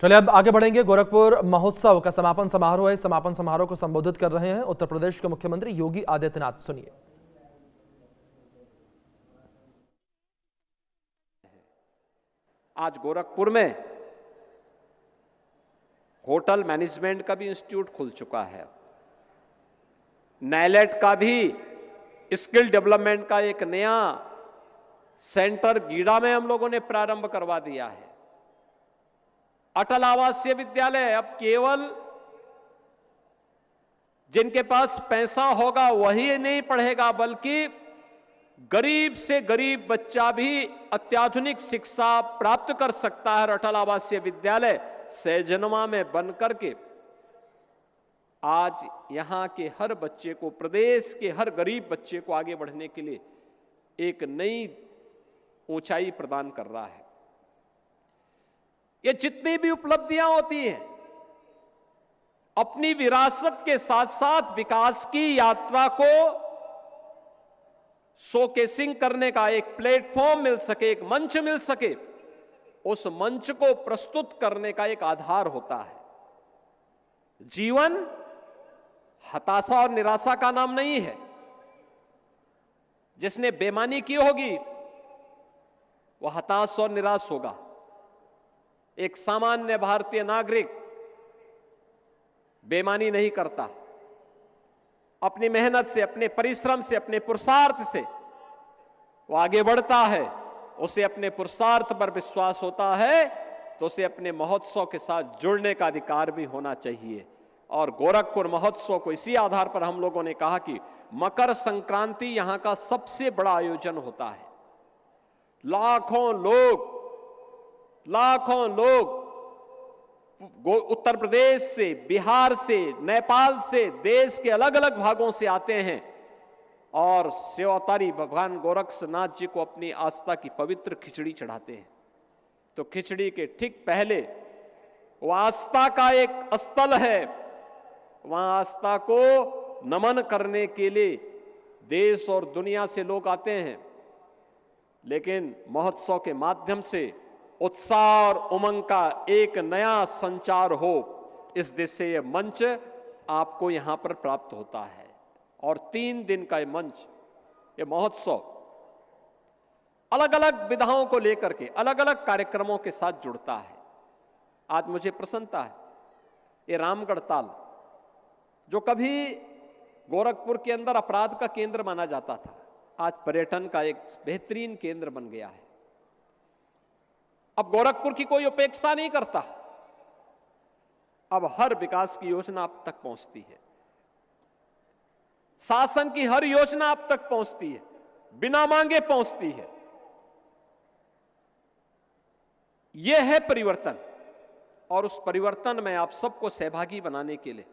चलिए अब आगे बढ़ेंगे। गोरखपुर महोत्सव का समापन समारोह है। समापन समारोह को संबोधित कर रहे हैं उत्तर प्रदेश के मुख्यमंत्री योगी आदित्यनाथ। सुनिए। आज गोरखपुर में होटल मैनेजमेंट का भी इंस्टीट्यूट खुल चुका है। नाइलेट का भी स्किल डेवलपमेंट का एक नया सेंटर गीड़ा में हम लोगों ने प्रारंभ करवा दिया है। अटल आवासीय विद्यालय अब केवल जिनके पास पैसा होगा वही नहीं पढ़ेगा, बल्कि गरीब से गरीब बच्चा भी अत्याधुनिक शिक्षा प्राप्त कर सकता है। अटल आवासीय विद्यालय सहजनवा में बनकर के आज यहां के हर बच्चे को, प्रदेश के हर गरीब बच्चे को आगे बढ़ने के लिए एक नई ऊंचाई प्रदान कर रहा है। ये जितनी भी उपलब्धियां होती हैं, अपनी विरासत के साथ साथ विकास की यात्रा को शोकेसिंग करने का एक प्लेटफॉर्म मिल सके, एक मंच मिल सके, उस मंच को प्रस्तुत करने का एक आधार होता है। जीवन हताशा और निराशा का नाम नहीं है। जिसने बेईमानी की होगी वह हताश और निराश होगा। एक सामान्य भारतीय नागरिक बेईमानी नहीं करता। अपनी मेहनत से, अपने परिश्रम से, अपने पुरुषार्थ से वो आगे बढ़ता है। उसे अपने पुरुषार्थ पर विश्वास होता है तो उसे अपने महोत्सव के साथ जुड़ने का अधिकार भी होना चाहिए। और गोरखपुर महोत्सव को इसी आधार पर हम लोगों ने कहा कि मकर संक्रांति यहां का सबसे बड़ा आयोजन होता है। लाखों लोग उत्तर प्रदेश से, बिहार से, नेपाल से, देश के अलग अलग भागों से आते हैं और सेवातारी भगवान गोरक्षनाथ जी को अपनी आस्था की पवित्र खिचड़ी चढ़ाते हैं। तो खिचड़ी के ठीक पहले वो आस्था का एक स्थल है। वहां आस्था को नमन करने के लिए देश और दुनिया से लोग आते हैं। लेकिन महोत्सव के माध्यम से उत्साह और उमंग का एक नया संचार हो, इस दिशा से यह मंच आपको यहां पर प्राप्त होता है। और 3 दिन का यह मंच, यह महोत्सव अलग अलग विधाओं को लेकर के अलग अलग कार्यक्रमों के साथ जुड़ता है। आज मुझे प्रसन्नता है, ये रामगढ़ ताल जो कभी गोरखपुर के अंदर अपराध का केंद्र माना जाता था, आज पर्यटन का एक बेहतरीन केंद्र बन गया है। अब गोरखपुर की कोई उपेक्षा नहीं करता। अब हर विकास की योजना आप तक पहुंचती है। शासन की हर योजना आप तक पहुंचती है, बिना मांगे पहुंचती है। यह है परिवर्तन। और उस परिवर्तन में आप सबको सहभागी बनाने के लिए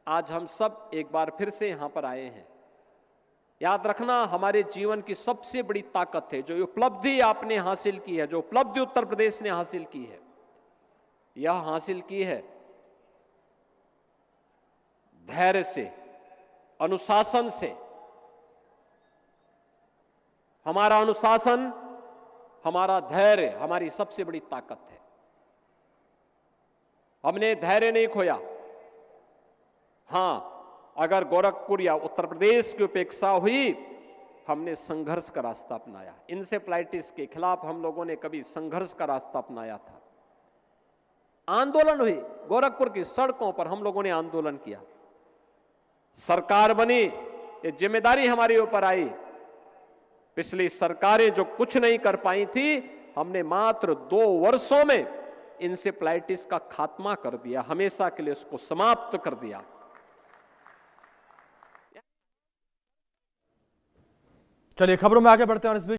आज हम सब एक बार फिर से यहां पर आए हैं। याद रखना, हमारे जीवन की सबसे बड़ी ताकत है, जो उपलब्धि आपने हासिल की है, जो उपलब्धि उत्तर प्रदेश ने हासिल की है, यह हासिल की है धैर्य से, अनुशासन से। हमारा अनुशासन, हमारा धैर्य हमारी सबसे बड़ी ताकत है। हमने धैर्य नहीं खोया। हां, अगर गोरखपुर या उत्तर प्रदेश की उपेक्षा हुई, हमने संघर्ष का रास्ता अपनाया। इंसेफ्लाइटिस के खिलाफ हम लोगों ने कभी संघर्ष का रास्ता अपनाया था। आंदोलन हुई, गोरखपुर की सड़कों पर हम लोगों ने आंदोलन किया। सरकार बनी, ये जिम्मेदारी हमारे ऊपर आई। पिछली सरकारें जो कुछ नहीं कर पाई थी, हमने मात्र 2 वर्षों में इंसेफ्लाइटिस का खात्मा कर दिया, हमेशा के लिए उसको समाप्त कर दिया। चलिए खबरों में आगे बढ़ते हैं और इस बीच